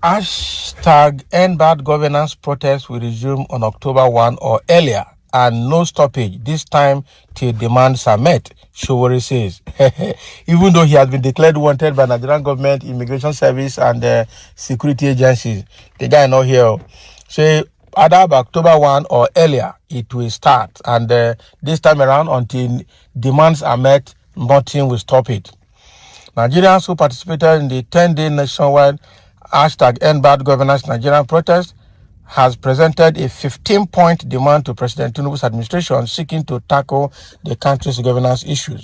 Hashtag End Bad Governance protests will resume on October 1 or earlier, and no stoppage, this time till demands are met, Sowore says. Even though he has been declared wanted by Nigerian government, immigration service, and security agencies, the guy not here. So either by October 1 or earlier, it will start. And this time around, until demands are met, nothing will stop it. Nigerians who participated in the 10-day nationwide hashtag End Bad Governance Nigerian protest has presented a 15-point demand to President Tinubu's administration seeking to tackle the country's governance issues.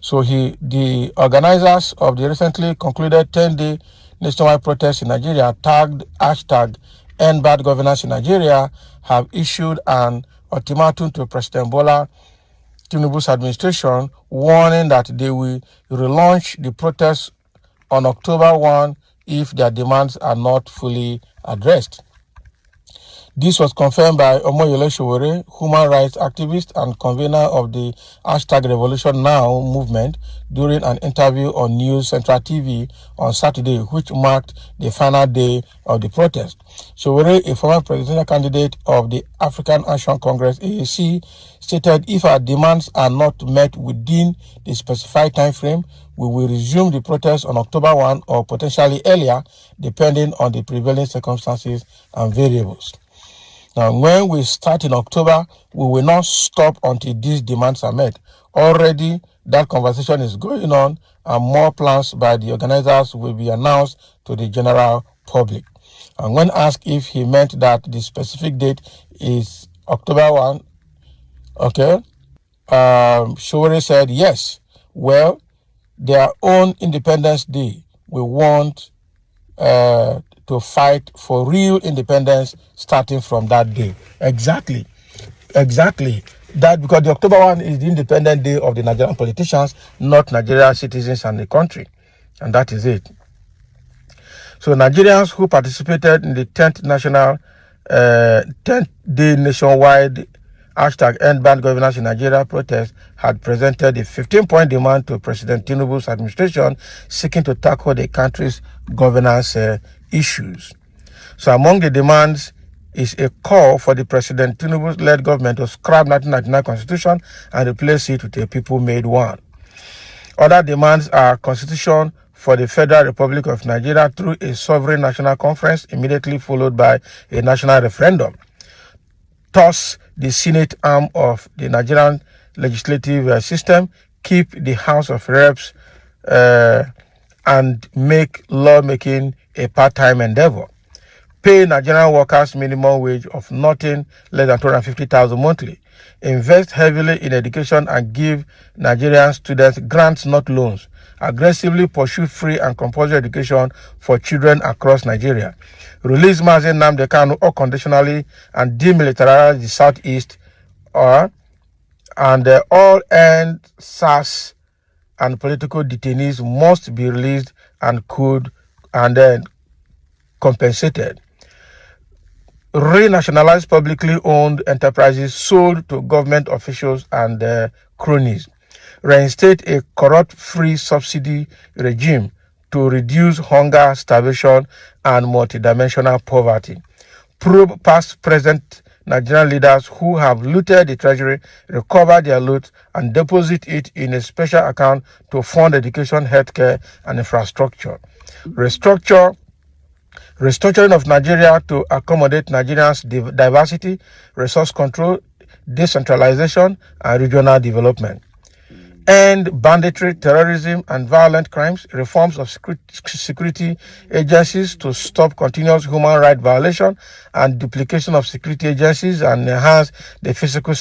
So the organizers of the recently concluded 10-day nationwide protest in Nigeria, tagged hashtag End Bad Governance in Nigeria, have issued an ultimatum to President Bola Tinubu's administration, warning that they will relaunch the protests on October 1 if their demands are not fully addressed. This was confirmed by Omoyele Sowore, human rights activist and convener of the hashtag Revolution Now movement, during an interview on News Central TV on Saturday, which marked the final day of the protest. Sowore, a former presidential candidate of the African Action Congress (AAC), stated if our demands are not met within the specified time frame, we will resume the protest on October 1 or potentially earlier, depending on the prevailing circumstances and variables. Now, when we start in October, we will not stop until these demands are met. Already, that conversation is going on, and more plans by the organizers will be announced to the general public. And when asked if he meant that the specific date is October 1, Sowore said yes. Well, their own Independence Day, we want to fight for real independence starting from that day. Exactly. That because the October 1 is the Independent Day of the Nigerian politicians, not Nigerian citizens and the country. And that is it. So Nigerians who participated in the 10th day nationwide hashtag End Bad Governance in Nigeria protest had presented a 15-point demand to President Tinubu's administration seeking to tackle the country's governance issues. So among the demands is a call for the President Tinubu-led government to scrap 1999 Constitution and replace it with a people-made one. Other demands are constitution for the Federal Republic of Nigeria through a sovereign national conference, immediately followed by a national referendum. Thus, the Senate arm of the Nigerian legislative system keep the House of Reps and make lawmaking a part-time endeavor. Pay Nigerian workers minimum wage of nothing less than 250,000 monthly. Invest heavily in education and give Nigerian students grants, not loans. Aggressively pursue free and compulsory education for children across Nigeria. Release Mazi Nnamdi Kanu unconditionally and demilitarize the Southeast, and all end SARS and political detainees must be released and then compensated. Renationalize publicly owned enterprises sold to government officials and cronies. Reinstate a corrupt-free subsidy regime to reduce hunger, starvation, and multidimensional poverty. Probe past present Nigerian leaders who have looted the treasury, recover their loot, and deposit it in a special account to fund education, healthcare, and infrastructure. Restructuring of Nigeria to accommodate Nigerians' diversity, resource control, decentralization, and regional development. End banditry, terrorism, and violent crimes. Reforms of security agencies to stop continuous human rights violation and duplication of security agencies and enhance the physical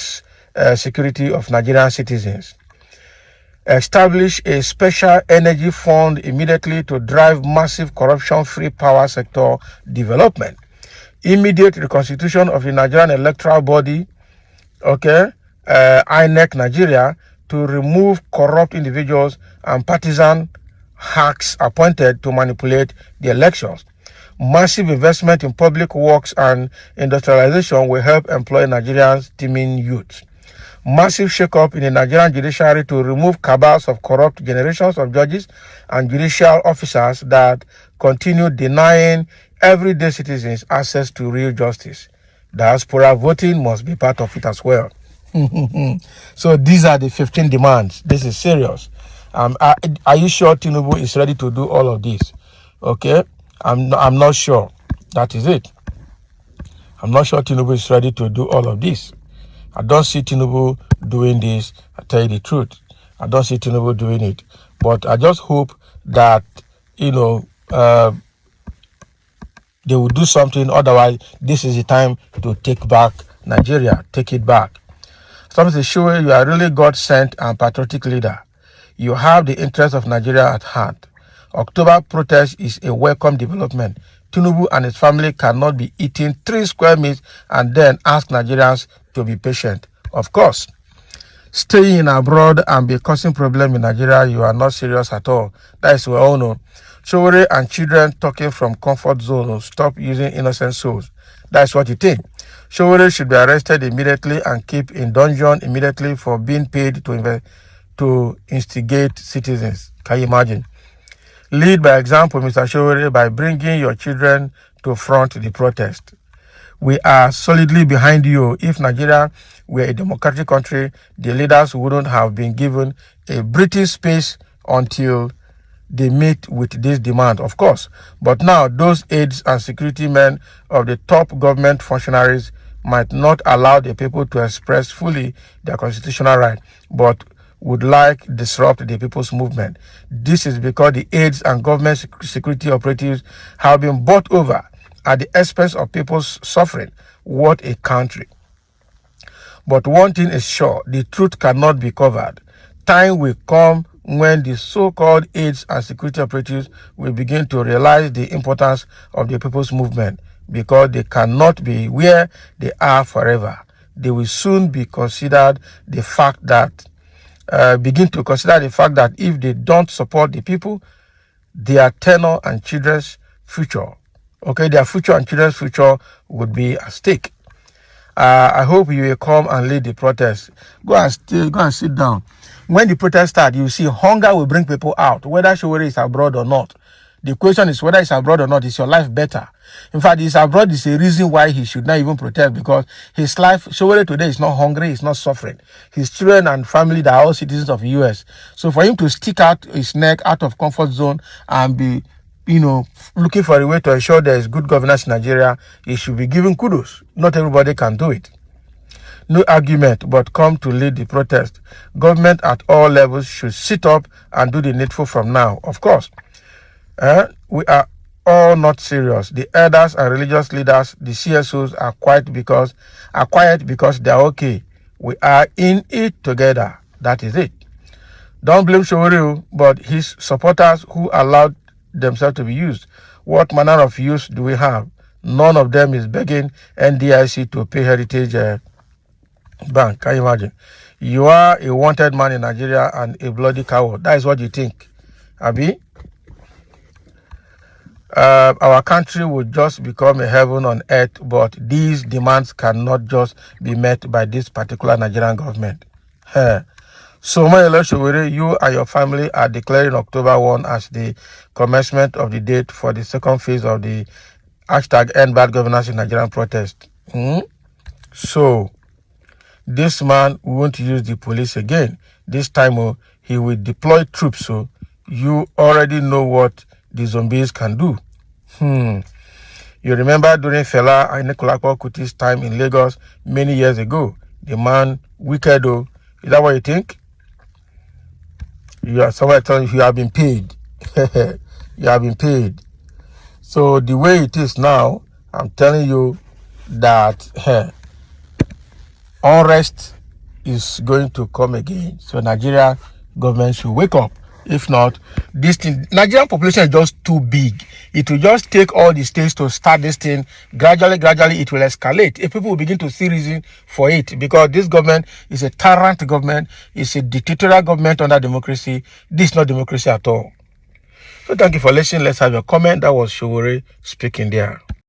security of Nigerian citizens. Establish a special energy fund immediately to drive massive corruption-free power sector development. Immediate reconstitution of the Nigerian electoral body, INEC Nigeria, to remove corrupt individuals and partisan hacks appointed to manipulate the elections. Massive investment in public works and industrialization will help employ Nigerians' teeming youth. Massive shake-up in the Nigerian judiciary to remove cabals of corrupt generations of judges and judicial officers that continue denying everyday citizens access to real justice. Diaspora voting must be part of it as well. So these are the 15 demands. This is serious. Are you sure Tinubu is ready to do all of this? Okay, I'm not sure. That is it. I'm not sure Tinubu is ready to do all of this. I don't see Tinubu doing this. I tell you the truth. I don't see Tinubu doing it. But I just hope that, they will do something. Otherwise, this is the time to take back Nigeria. Take it back. Some say, Sowore, you are really God-sent and patriotic leader. You have the interest of Nigeria at heart. October protest is a welcome development. Tinubu and his family cannot be eating 3 square meals and then ask Nigerians to be patient. Of course, staying abroad and be causing problems in Nigeria, you are not serious at all. That is well known. Sowore and children talking from comfort zone. Stop using innocent souls. That's what you think. Sowore should be arrested immediately and kept in dungeon immediately for being paid to instigate citizens. Can you imagine? Lead by example, Mr. Sowore, by bringing your children to front the protest. We are solidly behind you. If Nigeria were a democratic country, the leaders wouldn't have been given a breathing space until they meet with this demand, of course. But now, those aides and security men of the top government functionaries might not allow the people to express fully their constitutional right, but would like disrupt the people's movement. This is because the aides and government security operatives have been bought over at the expense of people's suffering. What a country. But one thing is sure, the truth cannot be covered. Time will come when the so-called aides and security operatives will begin to realize the importance of the people's movement, because they cannot be where they are forever. They will soon be considered the fact that begin to consider the fact that if they don't support the people, their tenure and children's future, their future and children's future would be at stake. I hope you will come and lead the protest. Go and sit down. When the protest starts, you see hunger will bring people out, whether Sowore is abroad or not. The question is whether it's abroad or not, is your life better? In fact, it's abroad is a reason why he should not even protest, because his life, Sowore today is not hungry, he's not suffering. His children and family, they are all citizens of the US. So for him to stick out his neck out of comfort zone and be, looking for a way to ensure there is good governance in Nigeria, he should be given kudos. Not everybody can do it. No argument, but come to lead the protest. Government at all levels should sit up and do the needful from now. Of course, we are all not serious. The elders and religious leaders, the CSOs are quiet because they are okay. We are in it together. That is it. Don't blame Sowore, but his supporters who allowed themselves to be used. What manner of use do we have? None of them is begging NDIC to pay Heritage Bank. Can you imagine? You are a wanted man in Nigeria and a bloody coward. That is what you think, Abi. Our country will just become a heaven on earth, but these demands cannot just be met by this particular Nigerian government. So, Sowore, you and your family are declaring October 1 as the commencement of the date for the second phase of the #End Bad Governance in Nigerian protest. So, this man won't use the police again. This time, he will deploy troops. So, you already know what the zombies can do. You remember during Fela Anikulapo Kuti's time in Lagos many years ago? The man wicked. Is that what you think? You are somewhere telling you have been paid. You have been paid. So the way it is now, I'm telling you that unrest is going to come again. So Nigeria government should wake up. If not, this thing, Nigerian population is just too big. It will just take all the states to start this thing. Gradually, it will escalate. If people will begin to see reason for it, because this government is a tyrant government, it's a dictatorial government under democracy. This is not democracy at all. So thank you for listening. Let's have your comment. That was Sowore speaking there.